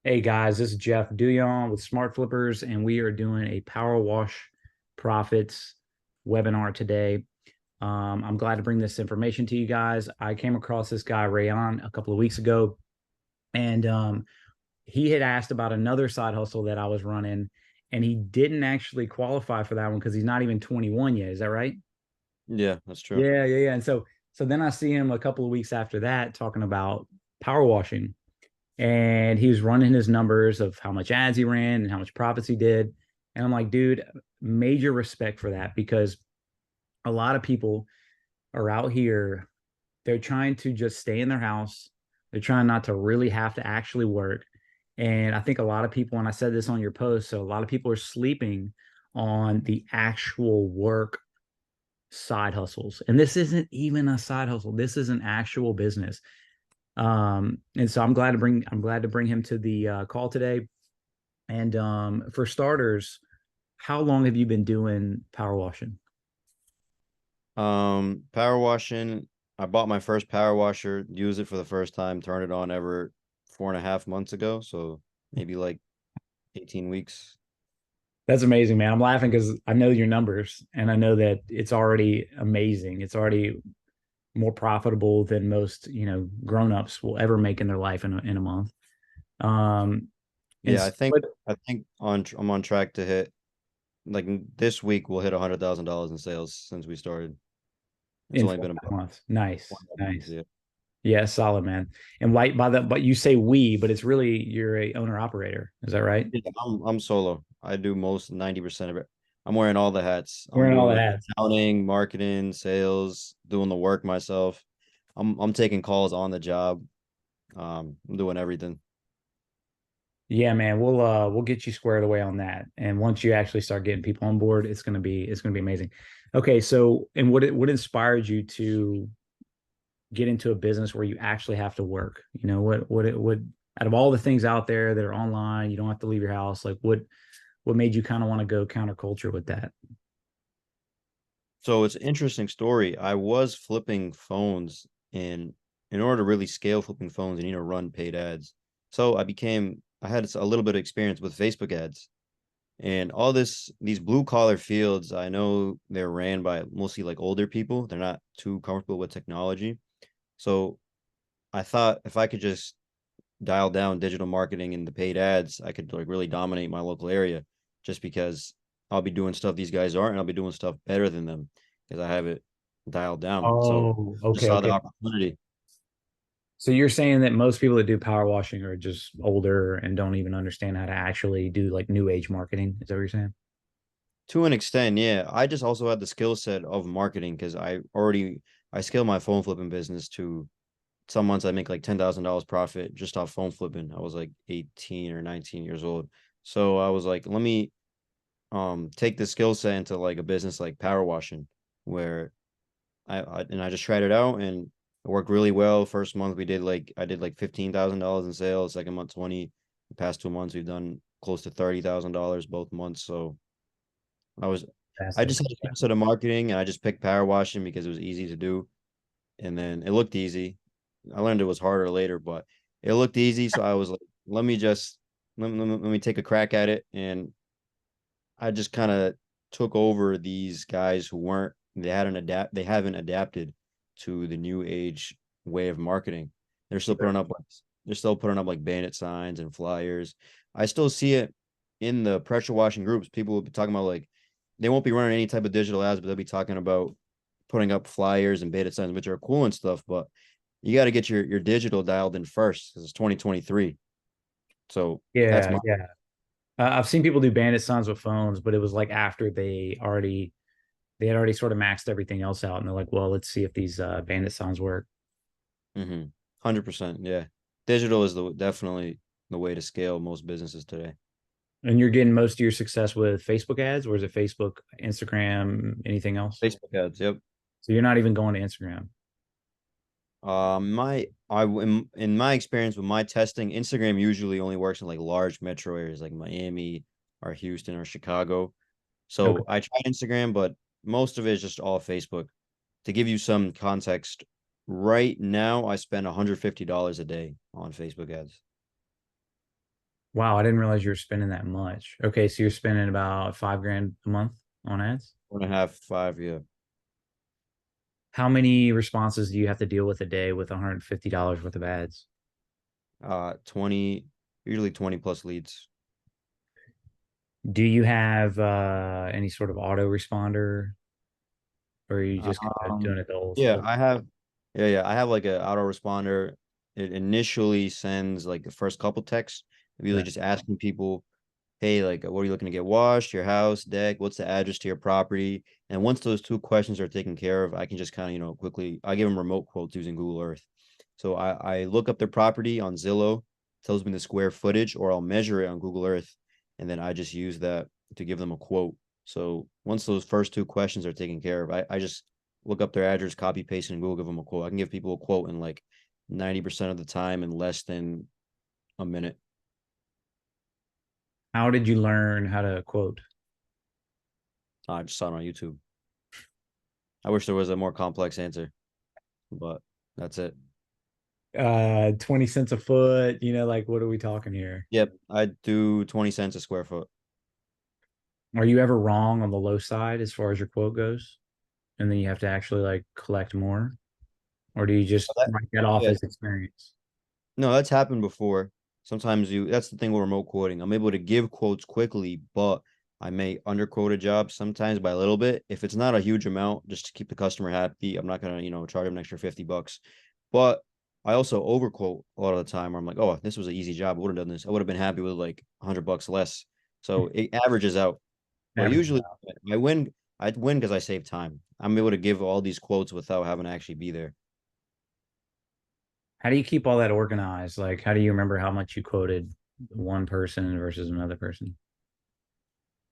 Hey guys, this is Jeff Duyon with Smart Flippers, and we are doing a Power Wash Profits webinar today. I'm glad to bring this information to you guys. I came across this guy, Rayon, a couple of weeks ago, and he had asked about another side hustle that I was running, and he didn't actually qualify for that one because he's not even 21 yet. Is that right? Yeah, that's true. Yeah. And so then I see him a couple of weeks after that talking about power washing, and he was running his numbers of how much ads he ran and how much profits he did. And I'm like, dude, major respect for that, because a lot of people are out here, they're trying to just stay in their house. They're trying not to really have to actually work. And I think a lot of people, and I said this on your post, so a lot of people are sleeping on the actual work side hustles. And this isn't even a side hustle. This is an actual business. And so I'm glad to bring him to the call today. And for starters, how long have you been doing power washing? Power washing. I bought my first power washer, used it for the first time, turned it on ever 4.5 months ago. So maybe like 18 weeks. That's amazing, man. I'm laughing because I know your numbers and I know that it's already amazing. It's already more profitable than most, grown-ups will ever make in their life in a month. Um, and Yeah, I think but I think I'm on track to hit like this week we'll hit $100,000 in sales since we started. It's in only four been and a half about months. Nice, 4.5 months, nice. yeah. Yeah, solid, man. And like but you say we, but it's really you're a owner operator. Is that right? Yeah, I'm solo. I do most 90% of it. I'm wearing all the hats. I'm Wearing all the doing hats. accounting, marketing, sales, doing the work myself. I'm taking calls on the job. I'm doing everything. Yeah, man, we'll get you squared away on that. And once you actually start getting people on board, it's gonna be amazing. Okay, so and what inspired you to get into a business where you actually have to work? What out of all the things out there that are online, you don't have to leave your house. Like what made you kind of want to go counterculture with that? So it's an interesting story. I was flipping phones, and in order to really scale flipping phones, you need to run paid ads. So I had a little bit of experience with Facebook ads. And these blue collar fields, I know they're ran by mostly like older people. They're not too comfortable with technology. So I thought if I could just dial down digital marketing and the paid ads, I could like really dominate my local area just because I'll be doing stuff these guys aren't, and I'll be doing stuff better than them because I have it dialed down. So Oh, just okay, saw the okay. opportunity. So you're saying that most people that do power washing are just older and don't even understand how to actually do like new age marketing. Is that what you're saying? To an extent, yeah. I just also had the skill set of marketing because I scaled my phone flipping business to some months I make like $10,000 profit just off phone flipping. I was like 18 or 19 years old. So I was like, let me take the skill set into like a business like power washing where I just tried it out and it worked really well. First month I did like $15,000 in sales, second month 20. The past 2 months we've done close to $30,000 both months. So I was I Fantastic. just had a skill set of marketing and I just picked power washing because it was easy to do. And then it looked easy. I learned it was harder later, but it looked easy. So I was like, let me just let me take a crack at it. And I just kind of took over these guys who weren't they haven't adapted to the new age way of marketing. They're still Sure. putting up like they're still putting up like bandit signs and flyers. I still see it in the pressure washing groups. People will be talking about like they won't be running any type of digital ads, but they'll be talking about putting up flyers and beta signs, which are cool and stuff. But you got to get your digital dialed in first because it's 2023. So that's Yeah, my yeah. I've seen people do bandit signs with phones, but it was like after they had already sort of maxed everything else out, and they're like, well, let's see if these bandit signs work. 100%. Yeah. Digital is the definitely the way to scale most businesses today. And you're getting most of your success with Facebook ads, or is it Facebook, Instagram, anything else? Facebook ads. Yep. So you're not even going to Instagram. In my experience with my testing, Instagram usually only works in like large metro areas like Miami or Houston or Chicago. Okay. So I tried Instagram, but most of it is just all Facebook. To give you some context, right now I spend $150 a day on Facebook ads. Wow, I didn't realize you were spending that much. Okay, so you're spending about 5 grand a month on ads. 4.5, 5, yeah. How many responses do you have to deal with a day with $150 worth of ads? 20, usually 20 plus leads. Do you have any sort of autoresponder, or are you just kind of doing Um, it the old yeah, school? I have like a autoresponder. It initially sends like the first couple texts, usually Right. just asking people, hey, like, what are you looking to get washed? Your house, deck, what's the address to your property? And once those two questions are taken care of, I can just kind of, quickly, I give them remote quotes using Google Earth. So I look up their property on Zillow, tells me the square footage, or I'll measure it on Google Earth. And then I just use that to give them a quote. So once those first two questions are taken care of, I just look up their address, copy paste, and Google give them a quote. I can give people a quote in like 90% of the time in less than a minute. How did you learn how to quote? I just saw it on YouTube. I wish there was a more complex answer, but that's it. 20 cents a foot, like what are we talking here? Yep, I do 20 cents a square foot. Are you ever wrong on the low side as far as your quote goes? And then you have to actually like collect more? Or do you just That, write that off yeah, as experience? no, that's happened before. Sometimes that's the thing with remote quoting. I'm able to give quotes quickly, but I may underquote a job sometimes by a little bit. If it's not a huge amount, just to keep the customer happy, I'm not gonna, charge them an extra 50 bucks. But I also overquote a lot of the time where I'm like, oh, this was an easy job. I would have done this. I would have been happy with like 100 bucks less. So it averages out. But Average. usually I win. I win because I save time. I'm able to give all these quotes without having to actually be there. How do you keep all that organized? Like, how do you remember how much you quoted one person versus another person?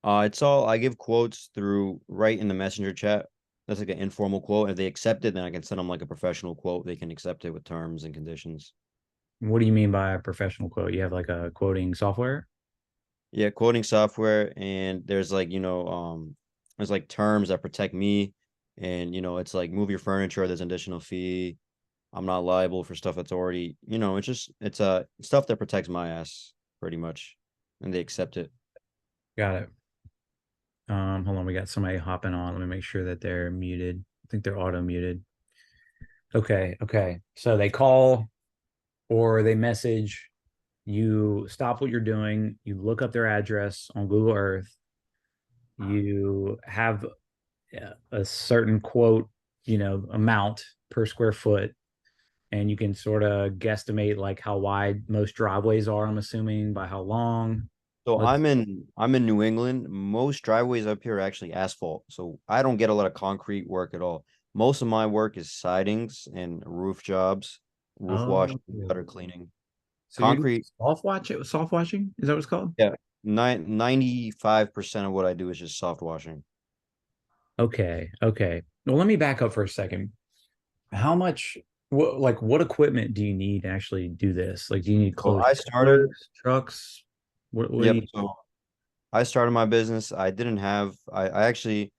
It's all I give quotes through right in the messenger chat. That's like an informal quote. If they accept it, then I can send them like a professional quote. They can accept it with terms and conditions. What do you mean by a professional quote? You have like a quoting software? Yeah, quoting software, and there's like, there's like terms that protect me, and it's like move your furniture, there's an additional fee. I'm not liable for stuff that's already, it's stuff that protects my ass pretty much, and they accept it. Got it. Hold on, we got somebody hopping on. Let me make sure that they're muted. I think they're auto muted. Okay, okay. So they call or they message, you stop what you're doing, you look up their address on Google Earth, you have a certain quote, amount per square foot, and you can sort of guesstimate like how wide most driveways are, I'm assuming, by how long. So Let's I'm in New England. Most driveways up here are actually asphalt, so I don't get a lot of concrete work at all. Most of my work is sidings and roof jobs, roof washing, oh, gutter cleaning. so you're doing Concrete, soft watching? Is that what it's called? yeah, 95% of what I do is just soft washing. Okay, okay. Well, let me back up for a second. How much, what equipment do you need to actually do this? Like, do you need So closed I started, trailers, trucks? What do yep. you? So I started my business. I actually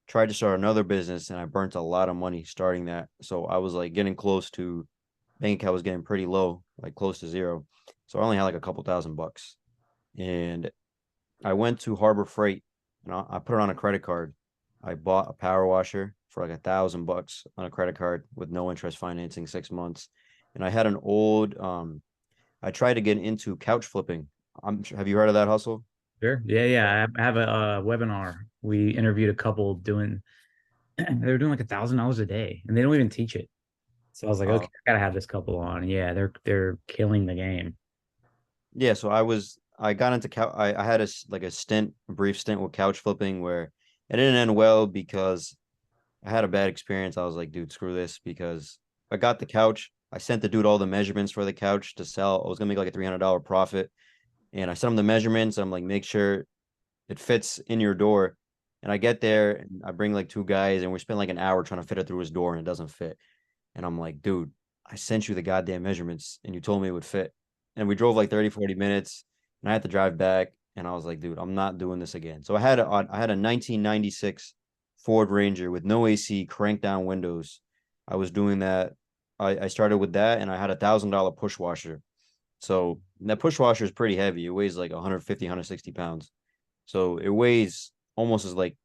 tried to start another business and I burnt a lot of money starting that. So I was like getting close to bank account was getting pretty low, like close to zero. So I only had like a couple $1,000. And I went to Harbor Freight and I put it on a credit card. I bought a power washer for like $1,000 on a credit card with no interest financing, 6 months. And I had an old I tried to get into couch flipping. Have you heard of that hustle? Sure. Yeah, yeah. I have a webinar. We interviewed a couple doing, they were doing like $1,000 a day, and they don't even teach it. So I was like, okay, Uh, I gotta have this couple on. Yeah, they're killing the game. yeah, so I got into I had like a brief stint with couch flipping where it didn't end well because I had a bad experience. I was like, dude, screw this because I got the couch. I sent the dude all the measurements for the couch to sell. I was gonna make like a $300 profit, and I sent him the measurements. I'm like, make sure it fits in your door. And I get there and I bring like two guys, and we spend like an hour trying to fit it through his door, and it doesn't fit. And I'm like, dude, I sent you the goddamn measurements, and you told me it would fit. And we drove like 30, 40 minutes, and I had to drive back. And I was like, dude, I'm not doing this again. So I had a 1996 Ford Ranger with no AC, crank down windows. I was doing that. I started with that, and I had $1,000 push washer. So that push washer is pretty heavy. It weighs like 150, 160 pounds. So it weighs almost as like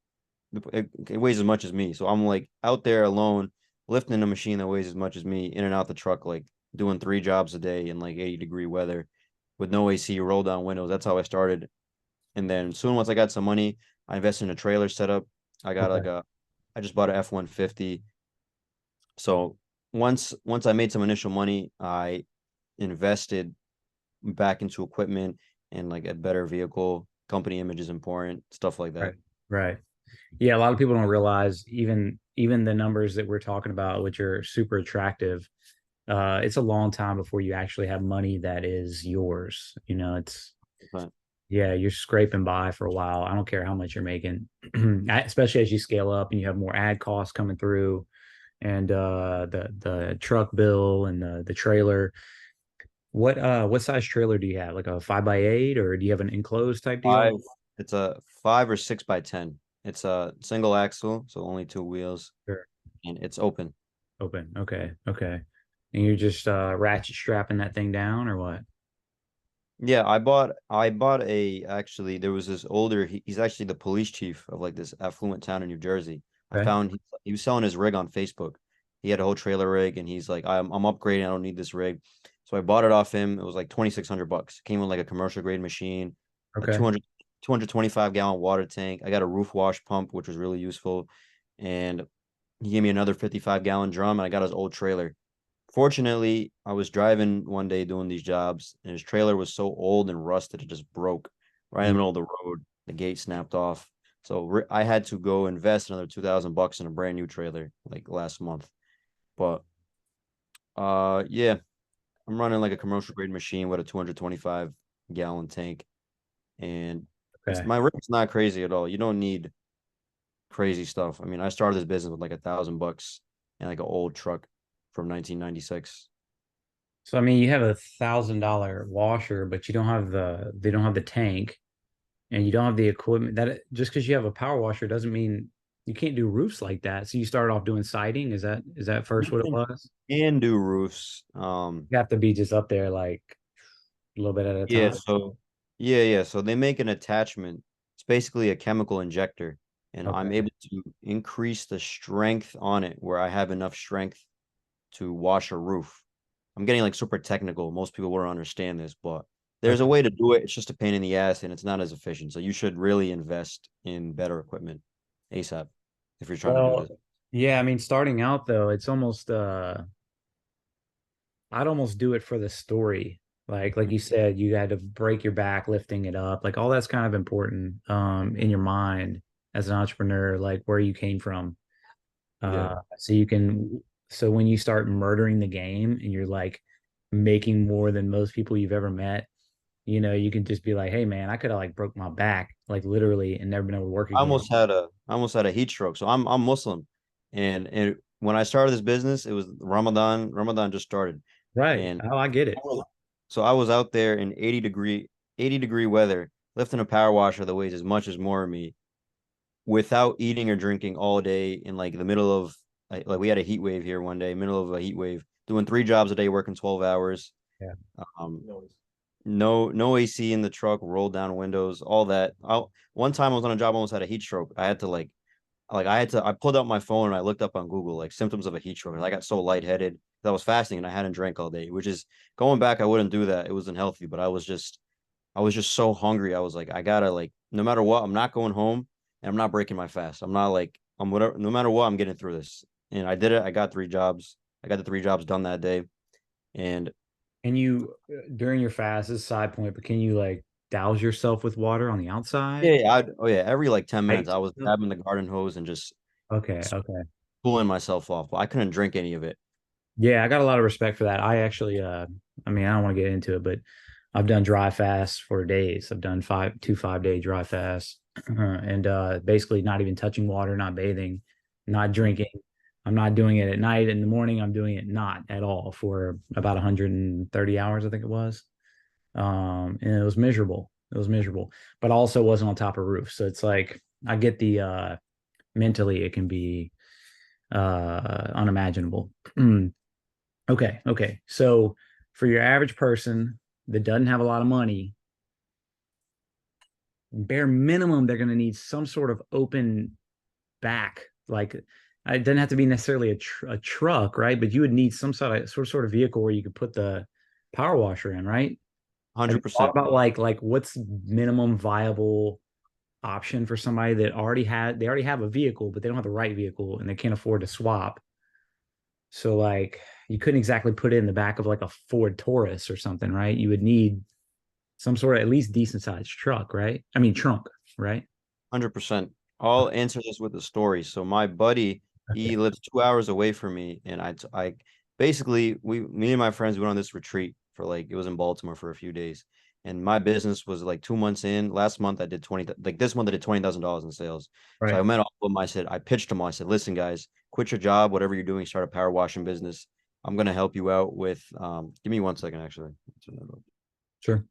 it weighs as much as me. So I'm like out there alone lifting a machine that weighs as much as me in and out the truck, like doing 3 jobs a day in like 80-degree weather with no AC, roll down windows. That's how I started. And then soon once I got some money, I invested in a trailer setup. I got Okay. like a I just bought a F-150. So once I made some initial money, I invested back into equipment and like a better vehicle. Company image is important, stuff like that. Right. Right. Yeah, a lot of people don't realize even the numbers that we're talking about, which are super attractive, it's a long time before you actually have money that is yours. You know, it's But yeah, you're scraping by for a while. I don't care how much you're making, especially as you scale up and you have more ad costs coming through and the truck bill and the trailer. What size trailer do you have? Like a 5x8 or do you have an enclosed type deal? five, it's a 5 or 6 by 10. It's a single axle, so only 2 wheels, Sure. and it's open. Open. Okay. Okay. And you're just ratchet strapping that thing down or what? Yeah, I bought a actually there was this older he's actually the police chief of like this affluent town in New Jersey. I Okay. found he was selling his rig on Facebook. He had a whole trailer rig and he's like, I'm upgrading, I don't need this rig. So I bought it off him. It was like 2,600 bucks. It came with like a commercial grade machine, a Okay. 225 gallon water tank. I got a roof wash pump, which was really useful. And he gave me another 55-gallon drum and I got his old trailer. Fortunately, I was driving one day doing these jobs, and his trailer was so old and rusted, it just broke right in the Mm. middle of the road. The gate snapped off. So I had to go invest another 2,000 bucks in a brand new trailer like last month. But yeah, I'm running like a commercial grade machine with a 225-gallon tank, and it's Okay. my rig's not crazy at all. You don't need crazy stuff. I mean, I started this business with like 1,000 bucks and like an old truck from 1996. So I mean, you have $1,000 washer, but you don't have they don't have the tank, and you don't have the equipment. That just because you have a power washer doesn't mean you can't do roofs like that. So you started off doing siding. Is that first what it was? And do roofs. You have to be just up there like a little bit at a Yeah, time. so yeah. So they make an attachment. It's basically a chemical injector, and I'm Okay. able to increase the strength on it where I have enough strength to wash a roof. I'm getting like super technical. Most people won't understand this, but there's a Okay. way to do it. It's just a pain in the ass and it's not as efficient. So you should really invest in better equipment ASAP if you're trying to do Well, this. yeah, I mean, starting out though, it's almost I'd almost do it for the story. Like you said, you had to break your back lifting it up. Like all that's kind of important in your mind as an entrepreneur, like where you came from. Yeah. So you can so when you start murdering the game and you're like making more than most people you've ever met, you can just be like, hey man, I could have like broke my back, like literally, and never been able to work again. I almost had a heat stroke. So I'm Muslim, and when I started this business, it was Ramadan. Ramadan just started, Right. and Oh, I get it. so I was out there in 80-degree weather, lifting a power washer that weighs as much as more of me, without eating or drinking all day in like the middle of like we had a heat wave here one day, middle of a heat wave, doing 3 jobs a day, working 12 hours. Yeah. Um, no AC in the truck, rolled down windows, all that. One time I was on a job, I almost had a heat stroke. I had to I pulled out my phone and I looked up on Google like symptoms of a heat stroke. And I got so lightheaded that I was fasting and I hadn't drank all day, which is going back, I wouldn't do that. It wasn't healthy, but I was just so hungry. I was like, I gotta like, no matter what, I'm not going home and I'm not breaking my fast. I'm not like, I'm whatever, no matter what, I'm getting through this. And I did it. I got 3 jobs. I got the 3 jobs done that day. And And you during your fast, this is a side point, but can you like douse yourself with water on the outside? oh yeah, every like 10 minutes, Right. I was grabbing the garden hose and just Okay, okay. cooling myself off. But I couldn't drink any of it. Yeah, I got a lot of respect for that. I actually I mean, I don't want to get into it, but I've done dry fasts for days. I've done 5-day dry fasts. And basically not even touching water, not bathing, not drinking. I'm not doing it at night. In the morning, I'm doing it not at all for about 130 hours, I think it was. And it was miserable. It was miserable, but also wasn't on top of roofs. So it's like I get the mentally it can be unimaginable. Okay, okay. So for your average person, that doesn't have a lot of money, bare minimum, they're going to need some sort of open back. Like it doesn't have to be necessarily a truck, right? But you would need some sort of vehicle where you could put the power washer in, right? Have you thought 100%. about like what's minimum viable option for somebody that they already have a vehicle, but they don't have the right vehicle and they can't afford to swap. So like you couldn't exactly put it in the back of like a Ford Taurus or something, right? You would need some sort of at least decent sized truck, right? I mean trunk, right? 100%. I'll answer this with a story. So my buddy, Okay. he lives 2 hours away from me, and I basically me and my friends went on this retreat for like it was in Baltimore for a few days, and my business was like 2 months in. Last month I did 20, like this month I did $20,000 in sales. So I Right. met all of them. I pitched them. I said, listen, guys, quit your job, whatever you're doing, start a power washing business. I'm gonna help you out with. Give me 1 second, actually. Sure.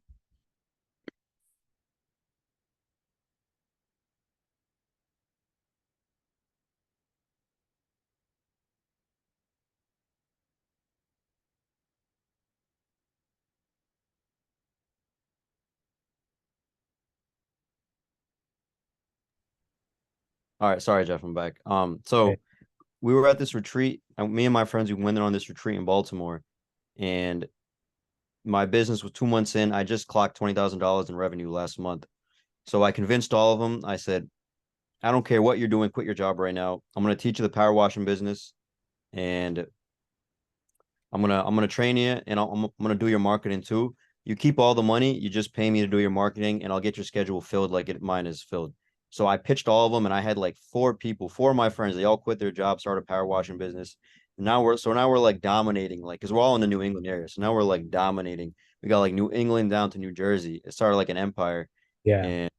All right, sorry, Jeff, I'm back. Okay. So we were at this retreat, and me and my friends, we went on this retreat in Baltimore, and my business was 2 months in. I just clocked $20,000 in revenue last month. So I convinced all of them. I said, I don't care what you're doing, quit your job right now. I'm going to teach you the power washing business, and I'm gonna train you, and I'm gonna do your marketing too. You keep all the money, you just pay me to do your marketing, and I'll get your schedule filled like mine is filled. So I pitched all of them, and I had like four people, four of my friends. They all quit their jobs, started a power washing business. Now we're like dominating, like because we're all in the New England area. So now we're like dominating. We got like New England down to New Jersey. It started like an empire, Yeah. and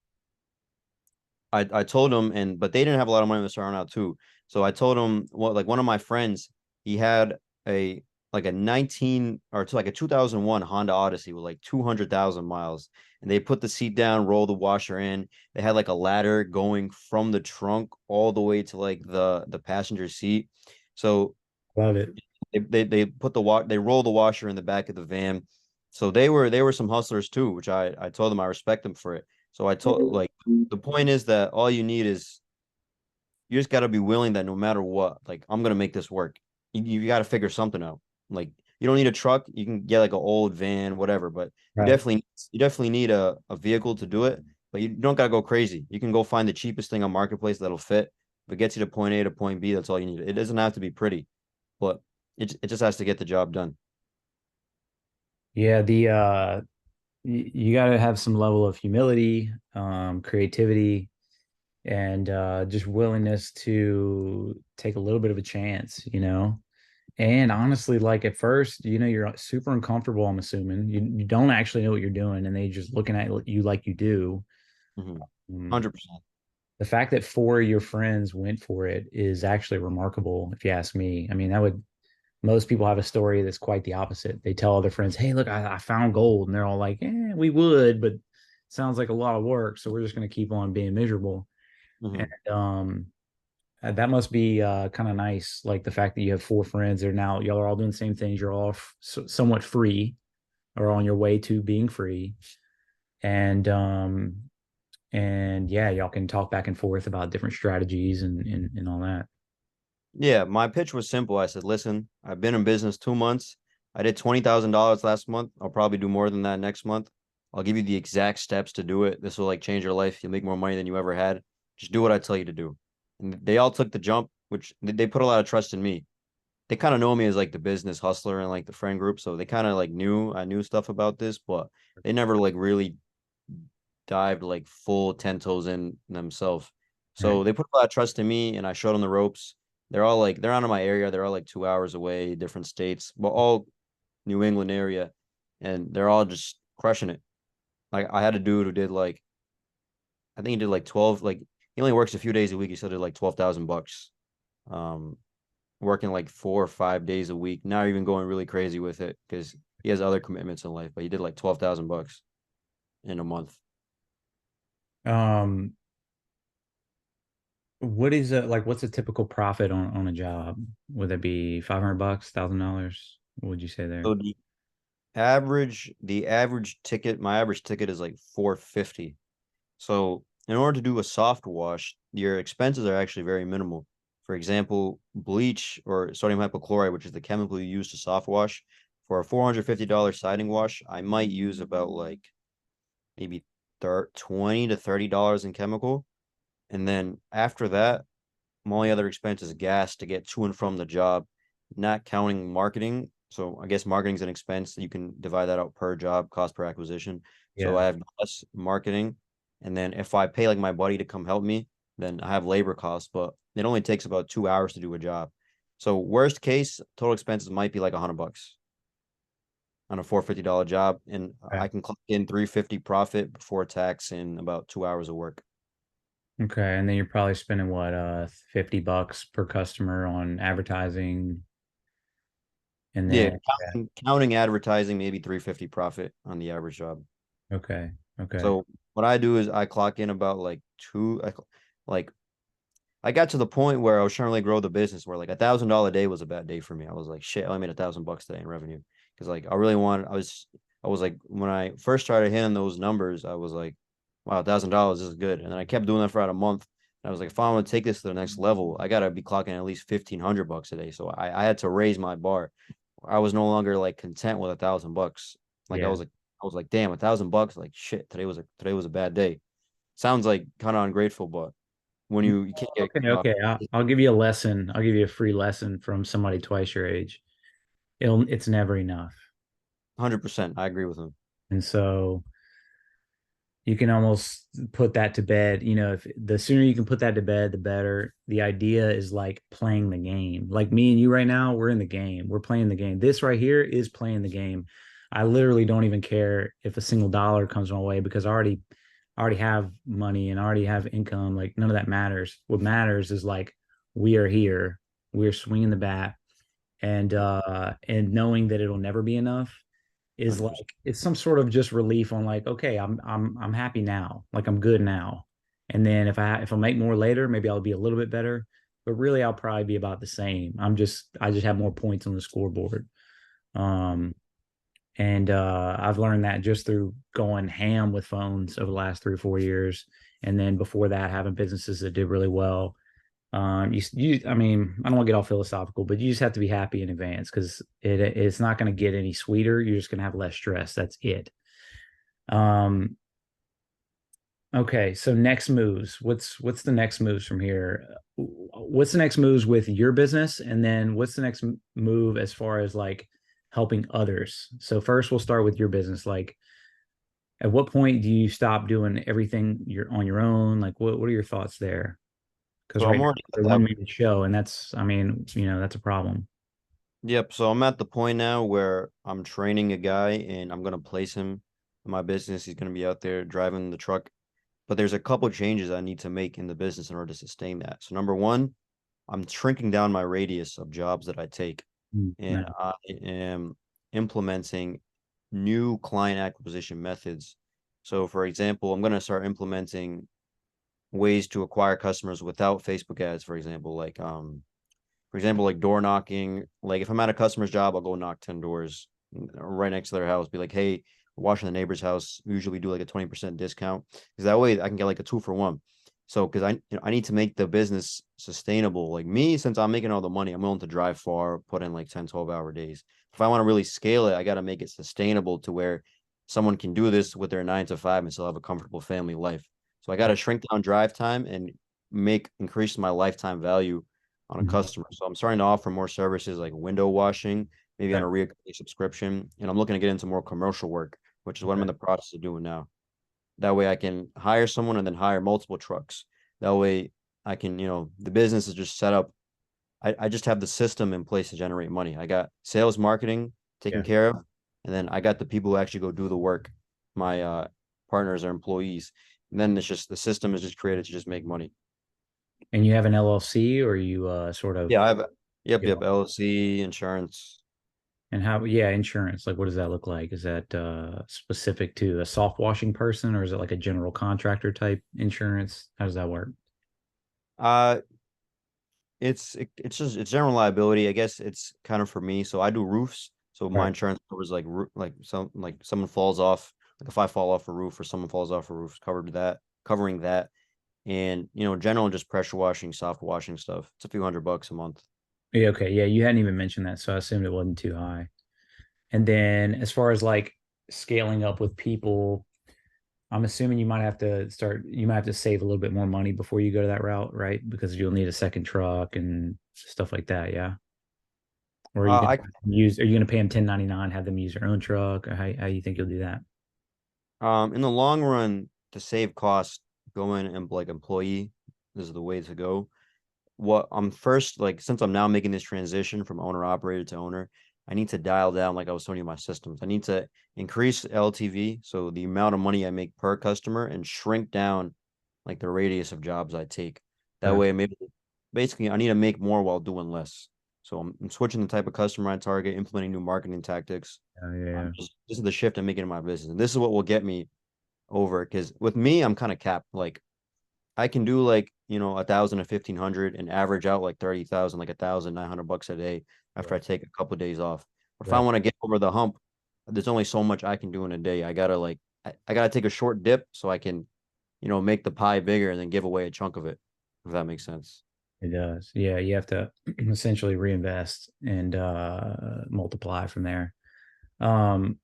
I told them, and but they didn't have a lot of money to start out too. So I told them what like one of my friends, he had a like a 19 or to like a 2001 Honda Odyssey with like 200,000 miles. And they put the seat down, roll the washer in. They had like a ladder going from the trunk all the way to like the passenger seat. So Love it. they put they roll the washer in the back of the van. So they were some hustlers too, which I told them I respect them for it. So I told like the point is that all you need is you just got to be willing that no matter what, like I'm gonna make this work. You got to figure something out. Like you don't need a truck. You can get like an old van, whatever. But Right. you definitely need a vehicle to do it. But you don't gotta go crazy. You can go find the cheapest thing on marketplace that'll fit. If it gets you to point A to point B, that's all you need. It doesn't have to be pretty, but it just has to get the job done. Yeah, you got to have some level of humility, creativity, and just willingness to take a little bit of a chance, you know. And honestly, like at first, you know, you're super uncomfortable, I'm assuming. You don't actually know what you're doing, and they just looking at you like you do. Mhm. Um, 100%. the fact that four of your friends went for it is actually remarkable, if you ask me. I mean, that would most people have a story that's quite the opposite. They tell other friends, "Hey, look, I found gold," and they're all like, we would, but it sounds like a lot of work, so we're just going to keep on being miserable." And Mhm. that must be kind of nice, like the fact that you have four friends. They're now y'all are all doing the same things. You're all somewhat free, or on your way to being free, and yeah, y'all can talk back and forth about different strategies and all that. Yeah, my pitch was simple. I said, listen, I've been in business 2 months. I did $20,000 last month. I'll probably do more than that next month. I'll give you the exact steps to do it. This will like change your life. You'll make more money than you ever had. Just do what I tell you to do. And they all took the jump, which they put a lot of trust in me. They kind of know me as like the business hustler and like the friend group. So they kind of like knew I knew stuff about this, but they never like really dived like full 10 toes in themselves. Right. So they put a lot of trust in me and I showed them the ropes. They're all like they're out of my area. They're all like 2 hours away, different states, but all New England area. And they're all just crushing it. Like I had a dude who did like I think he did like 12, like he only works a few days a week. He still did like $12,000. Um Working like 4 or 5 days a week, not even going really crazy with it because he has other commitments in life, but he did like $12,000 in a month. Um, what is a like? What's a typical profit on a job? Would that be $500, $1,000? What would you say there? So The average ticket, my average ticket is like 450. So in order to do a soft wash, your expenses are actually very minimal. For example, bleach or sodium hypochlorite, which is the chemical you use to soft wash, for a $450 siding wash, I might use about like maybe 20 to $30 in chemical. And then after that, my only other expense is gas to get to and from the job, not counting marketing. So I guess marketing is an expense. You can divide that out per job, cost per acquisition. So Yeah. I have less marketing. And then if I pay like my buddy to come help me, then I have labor costs, but it only takes about 2 hours to do a job. So worst case, total expenses might be like $100 on a $450 job. And Okay. I can clock in 350 profit before tax in about 2 hours of work. Okay. And then you're probably spending what, $50 per customer on advertising. And Yeah, then, counting advertising, maybe 350 profit on the average job. okay. Okay. So what I do is I clock in about like like I got to the point where I was trying to really grow the business where like $1,000 day was a bad day for me. I was like, shit, I only made $1,000 today in revenue. Because like I really wanted, I was like, when I first started hitting those numbers, I was like, wow, $1,000 is good. And then I kept doing that for about a month. And I was like, if I want to take this to the next level, I gotta be clocking at least $1,500 a day. So I had to raise my bar. I was no longer like content with $1,000. Like Yeah. I was like, damn, $1,000. Like shit, today was a bad day. Sounds like kind of ungrateful, but when you can't get Okay. Okay. I'll give you a lesson. I'll give you a free lesson from somebody twice your age. It's never enough. 100%, I agree with him. And so you can almost put that to bed. If the sooner you can put that to bed, the better. The idea is like playing the game. Like me and you right now, we're in the game. We're playing the game. This right here is playing the game. I literally don't even care if a single dollar comes my way because I already have money and I already have income. Like none of that matters. What matters is like we are here. We're swinging the bat and knowing that it'll never be enough is like 100%. it's some sort of just relief on like okay I'm happy now, like I'm good now, and then if I make more later maybe I'll be a little bit better, but really I'll probably be about the same. I just have more points on the scoreboard. um and I've learned that just through going ham with phones over the last 3 or 4 years, and then before that having businesses that did really well. I mean, I don't want to get all philosophical, but you just have to be happy in advance because it's not going to get any sweeter. You're just going to have less stress. That's it. Um, okay, so next moves. What's the next moves from here? What's the next moves with your business, and then what's the next move as far as like helping others? So first, we'll start with your business. Like, at what point do you stop doing everything you're on your own? Like, what are your thoughts there? Because So right I'm now already it's a at that. 1 minute show, and that's, I mean, that's a problem. Yep. So I'm at the point now where I'm training a guy and I'm gonna place him in my business. He's gonna be out there driving the truck. But there's a couple changes I need to make in the business in order to sustain that. So number one, I'm shrinking down my radius of jobs that I take, and No. I am implementing new client acquisition methods. So for example, I'm gonna start implementing ways to acquire customers without Facebook ads, for example, like door knocking. Like if I'm at a customer's job, I'll go knock 10 doors right next to their house, be like, hey, we're washing the neighbor's house. We usually do like a 20% discount. Because that way I can get like a 2 for 1. So because I need to make the business sustainable. Like me, since I'm making all the money, I'm willing to drive far, put in like 10, 12 hour days. If I want to really scale it, I got to make it sustainable to where someone can do this with their 9 to 5 and still have a comfortable family life. So I got to shrink down drive time and make increase my lifetime value on a Mhm. customer. So I'm starting to offer more services like window washing, maybe on Okay. a recurring subscription. And I'm looking to get into more commercial work, which is what I'm in Okay. the process of doing now. That way I can hire someone and then hire multiple trucks. That way I can, the business is just set up. I just have the system in place to generate money. I got sales marketing taken Yeah. care of, and then I got the people who actually go do the work, my partners or employees. And then it's just the system is just created to just make money. And you have an LLC, or you sort of, Yeah, I have you yep, know, LLC, insurance. and how, yeah, insurance, like what does that look like? Is that specific to a soft washing person, or is it like a general contractor type insurance? How does that work? Uh, it's just it's general liability. I guess it's kind of for me. So I do roofs. So my Right. insurance covers like someone falls off, like if I fall off a roof or someone falls off a roof, covering that. And general just pressure washing, soft washing stuff. It's a few $100 a month. Yeah, okay. Yeah, you hadn't even mentioned that, so I assumed it wasn't too high. And then as far as like scaling up with people, I'm assuming you might have to save a little bit more money before you go to that route, right? Because you'll need a second truck and stuff like that, yeah. Or I are you gonna pay them 1099, have them use their own truck? Or how you think you'll do that? In the long run, to save costs, going and like employee is the way to go. What I'm first like since I'm now making this transition from owner operator to owner, I need to dial down, like I was telling you, my systems. I need to increase LTV, so the amount of money I make per customer, and shrink down like the radius of jobs I take. That Gotcha. way, maybe basically I need to make more while doing less. So I'm switching the type of customer I target, implementing new marketing tactics. Oh, yeah. This is the shift I'm making in my business. And this is what will get me over. Because with me, I'm kind of capped. Like I can do like 1,000 to 1,500 and average out like 30,000, like 1,900 bucks a day after Yeah. I take a couple of days off. But if I Gotcha. want to get over the hump, there's only so much I can do in a day. I gotta take a short dip so I can, make the pie bigger and then give away a chunk of it, if that makes sense. It does. Yeah, you have to essentially reinvest and multiply from there. Um,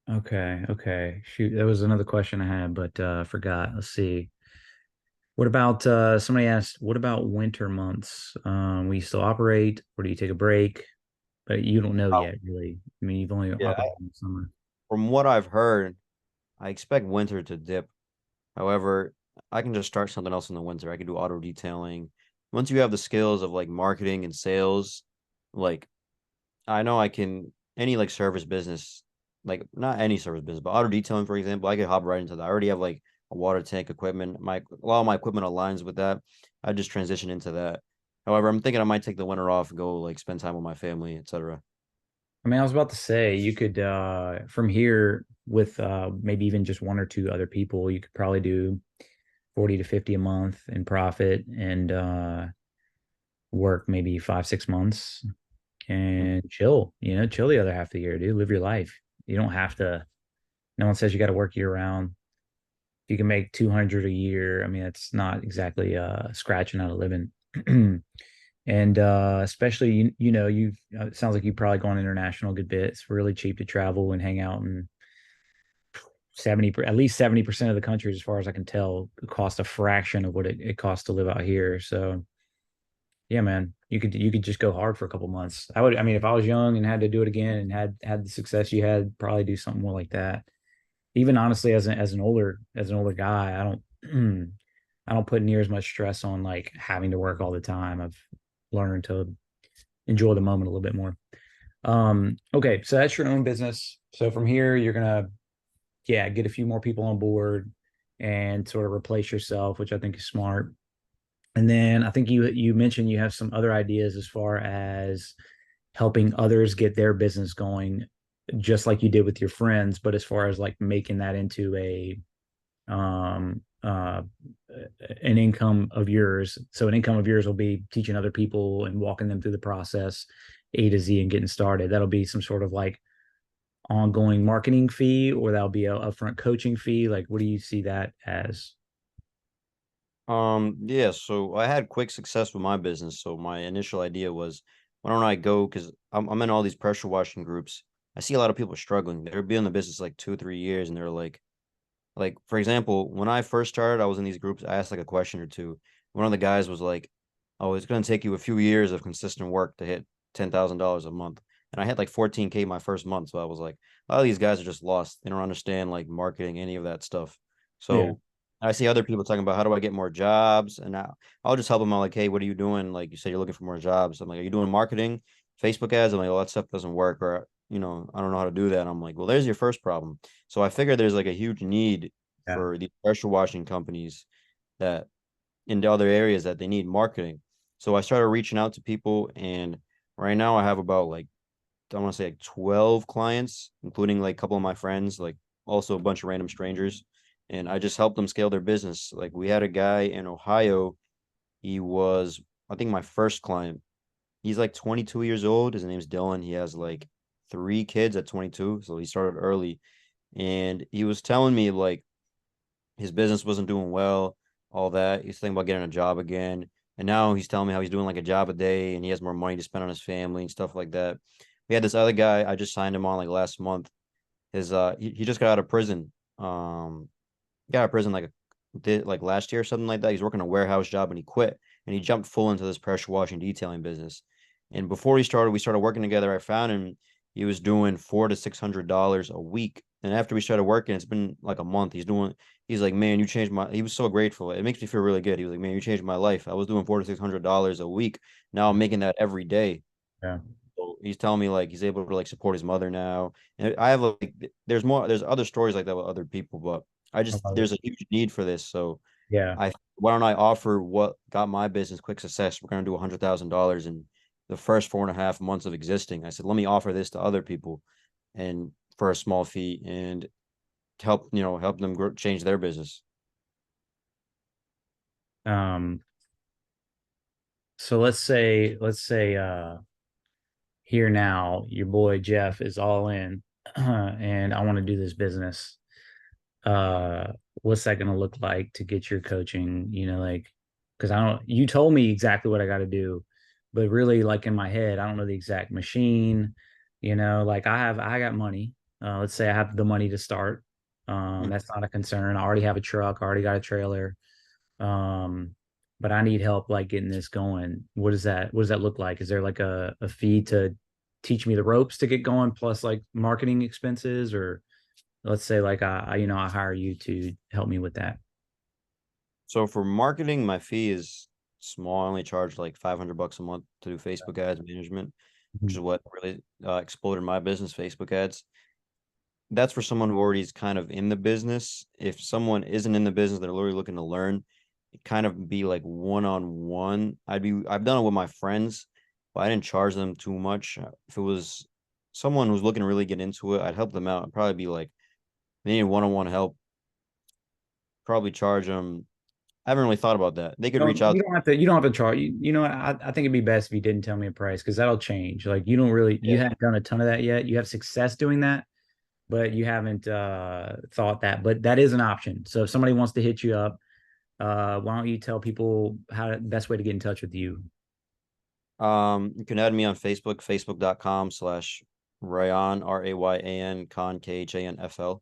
okay, okay. Shoot, that was another question I had, but forgot. Let's see. What about somebody asked, what about winter months? Will you still operate or do you take a break? But you don't know Oh, yet, really. I mean, you've only yeah. operated in the summer. From what I've heard, I expect winter to dip. However, I can just start something else in the winter. I can do auto detailing. Once you have the skills of like marketing and sales, like I know I can any like service business, like not any service business, but auto detailing, for example, I could hop right into that. I already have like a water tank equipment. A lot of my equipment aligns with that. I just transition into that. However, I'm thinking I might take the winter off and go like spend time with my family, etc. I mean, I was about to say you could from here with maybe even just one or two other people, you could probably do 40 to 50 a month in profit and work maybe 5, 6 months and chill, chill the other half of the year, dude. Live your life. You don't have to, no one says you got to work year round. If you can make 200 a year, I mean, that's not exactly scratching out a living. And especially you've it sounds like you've probably gone international a good bit. It's really cheap to travel and hang out in 70% of the countries, as far as I can tell, cost a fraction of what it costs to live out here. So yeah, man, you could just go hard for a couple months. I mean, if I was young and had to do it again and had the success you had, probably do something more like that. Even honestly, as an older guy, I don't I don't put near as much stress on like having to work all the time. I've learned to enjoy the moment a little bit more. Okay, so that's your own business. So from here, you're gonna, yeah, get a few more people on board and sort of replace yourself, which I think is smart. And then I think you mentioned you have some other ideas as far as helping others get their business going, just like you did with your friends, but as far as like making that into a um an income of yours. So an income of yours will be teaching other people and walking them through the process A to Z and getting started. That'll be some sort of like ongoing marketing fee, or that'll be a upfront coaching fee. Like, what do you see that as? Yeah, so I had quick success with my business. So my initial idea was, why don't I go? Because I'm in all these pressure washing groups. I see a lot of people struggling. They're been in the business like 2 or 3 years, and they're like for example, when I first started, I was in these groups. I asked like a question or two. One of the guys was like, "Oh, it's going to take you a few years of consistent work to hit $10,000 a month." And I had like 14K my first month, so I was like, "A lot of these guys are just lost. They don't understand like marketing, any of that stuff." Yeah. So I see other people talking about how do I get more jobs, and I'll just help them out like, "Hey, what are you doing? Like you said, you're looking for more jobs." I'm like, "Are you doing marketing, Facebook ads?" I'm like, "Oh, that stuff doesn't work," or I don't know how to do that. And I'm like, "Well, there's your first problem." So I figured there's like a huge need Yeah. for these pressure washing companies that in the other areas that they need marketing. So I started reaching out to people, and right now I have about like I want to say like 12 clients, including like a couple of my friends, like also a bunch of random strangers. And I just helped them scale their business. Like we had a guy in Ohio. He was, I think, my first client. He's like 22 years old. His name's Dylan. He has like three kids at 22, so he started early. And he was telling me like his business wasn't doing well, all that. He's thinking about getting a job again. And now he's telling me how he's doing like a job a day and he has more money to spend on his family and stuff like that. We had this other guy, I just signed him on like last month. He just got out of prison. Got out of prison like last year or something like that. He's working a warehouse job and he quit and he jumped full into this pressure washing detailing business. And before we started working together. I found him. He was doing $400 to $600 a week. And after we started working, it's been like a month. He's like, man, you changed my. He was so grateful. It makes me feel really good. He was like, man, you changed my life. I was doing $400 to $600 a week. Now I'm making that every day. Yeah. So he's telling me like he's able to like support his mother now. And I have like there's other stories like that with other people, but I love it. there's a huge need for this. So Yeah. I why don't I offer what got my business quick success? We're gonna do $100,000 in the first 4.5 months of existing. I said, let me offer this to other people and for a small fee and help them change their business. Um, so let's say here now, your boy Jeff is all in, and I want to do this business. Uh, what's that going to look like to get your coaching? Like, because I don't, you told me exactly what I got to do, but really, like in my head, I don't know the exact machine. Like I got money. Let's say I have the money to start. That's not a concern. I already have a truck. I already got a trailer. Um, but I need help like getting this going. What does that look like? Is there like a fee to teach me the ropes to get going plus like marketing expenses? Or let's say like I hire you to help me with that. So for marketing, my fee is small. I only charge like $500 a month to do Facebook ads management, which Mhm. is what really exploded my business, Facebook ads. That's for someone who already is kind of in the business. If someone isn't in the business, they're literally looking to learn, it kind of be like one-on-one. I've done it with my friends, but I didn't charge them too much. If it was someone who's looking to really get into it, I'd help them out. I'd probably be like, they need one-on-one help, probably charge them. I haven't really thought about that. They could reach Don't out. you don't have to charge. I think it'd be best if you didn't tell me a price because that'll change. Like you Yeah. haven't done a ton of that yet. You have success doing that, but you haven't thought that. But that is an option. So if somebody wants to hit you up, why don't you tell people how best way to get in touch with you? You can add me on Facebook, facebook.com/Rayan, Rayan Khan, KHANFL.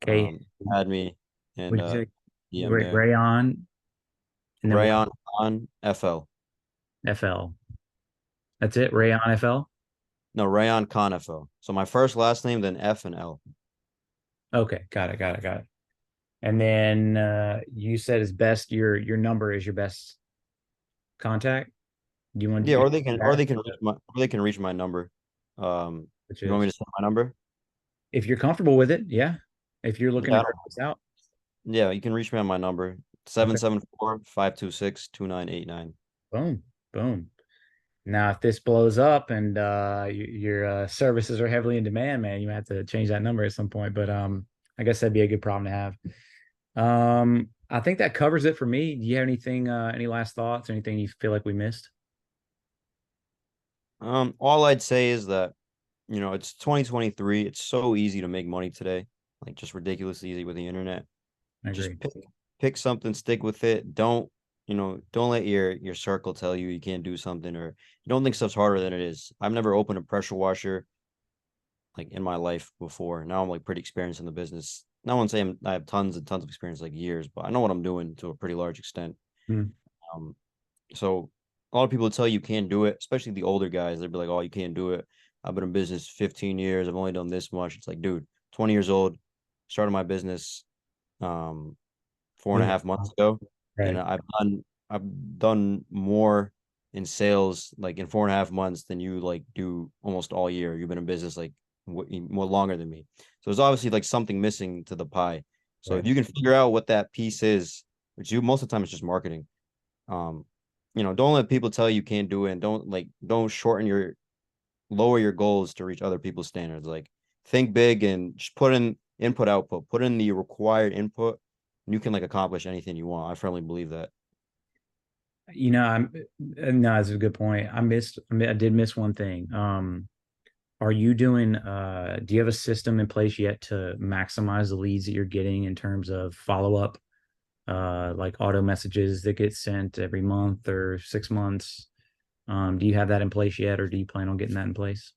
Okay, Add me and would you say DM there. Rayon and then what? Rayan Khan FL. FL. That's it. Rayon FL. No, Rayan Khan FL. So my first last name, then F and L. Okay, got it. And then you said it's best your number is your best contact. Do you want Yeah, to do or that? they can reach my number. Which You want me is to send my number? if you're comfortable with it, yeah. If you're looking Yeah, to I try don't, this out, yeah, you can reach me on my number, okay. 774-526-2989. Boom, boom. Now, if this blows up and your services are heavily in demand, man, you might have to change that number at some point. But I guess that'd be a good problem to have. I think that covers it for me. Do you have anything, any last thoughts, anything you feel like we missed? All I'd say is that, it's 2023. It's so easy to make money today, like just ridiculously easy with the internet. I Just agree. pick something, stick with it. Don't let your circle tell you you can't do something or you don't think stuff's harder than it is. I've never opened a pressure washer like in my life before. Now I'm like pretty experienced in the business. Not one saying I have tons and tons of experience, like years, but I know what I'm doing to a pretty large extent. Hmm. Um, so a lot of people tell you can't do it, especially the older guys. They'd be like, "Oh, you can't do it. I've been in business 15 years. I've only done this much." It's like, dude, 20 years old, started my business um four and a Yeah, half months ago, and right. I've done more in sales like in 4.5 months than you like do almost all year. You've been in business like more longer than me, so there's obviously like something missing to the pie. So Right. if you can figure out what that piece is, which you most of the time it's just marketing. Um, don't let people tell you can't do it, and don't shorten your lower your goals to reach other people's standards. Like think big and just put in input output, put in the required input, and you can like accomplish anything you want. I firmly believe that. I'm no, that's a good point. I did miss one thing. Are you doing do you have a system in place yet to maximize the leads that you're getting in terms of follow-up, like auto messages that get sent every month or 6 months? Do you have that in place yet, or do you plan on getting that in place?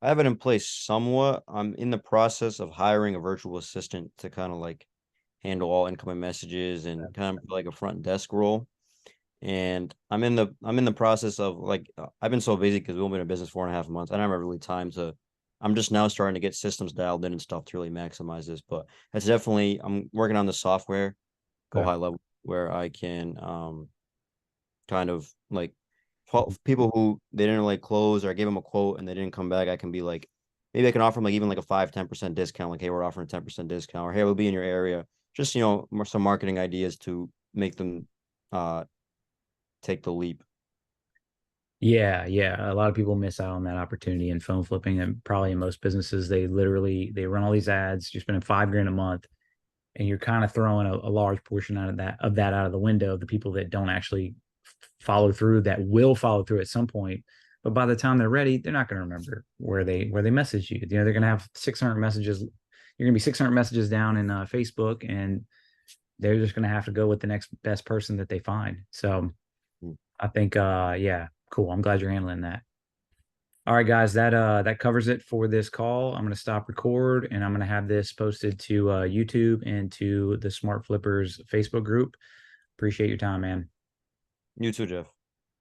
I have it in place somewhat. I'm in the process of hiring a virtual assistant to kind of like handle all incoming messages and kind of like a front desk role. And I'm in the process of like I've been so busy because we've only been in business 4.5 months. I don't have really time to. I'm just now starting to get systems dialed in and stuff to really maximize this. But it's definitely I'm working on the software, go Okay. high level, where I can kind of like people who they didn't like close or I gave them a quote and they didn't come back. I can be like maybe I can offer them like even like a 5-10% discount. Like hey, we're offering a 10% discount, or hey, we'll be in your area. Just some marketing ideas to make them uh take the leap. Yeah, yeah. A lot of people miss out on that opportunity in phone flipping, and probably in most businesses, they run all these ads. You're spending 5 grand a month, and you're kind of throwing a large portion out of that out of the window. The people that don't actually follow through, that will follow through at some point, but by the time they're ready, they're not going to remember where they messaged you. You know, they're going to have 600 messages. You're going to be 600 messages down in Facebook, and they're just going to have to go with the next best person that they find. So Mm. I think, yeah, cool. I'm glad you're handling that. All right, guys, that covers it for this call. I'm gonna stop record and I'm gonna have this posted to YouTube and to the Smart Flippers Facebook group. Appreciate your time, man. You too, Jeff.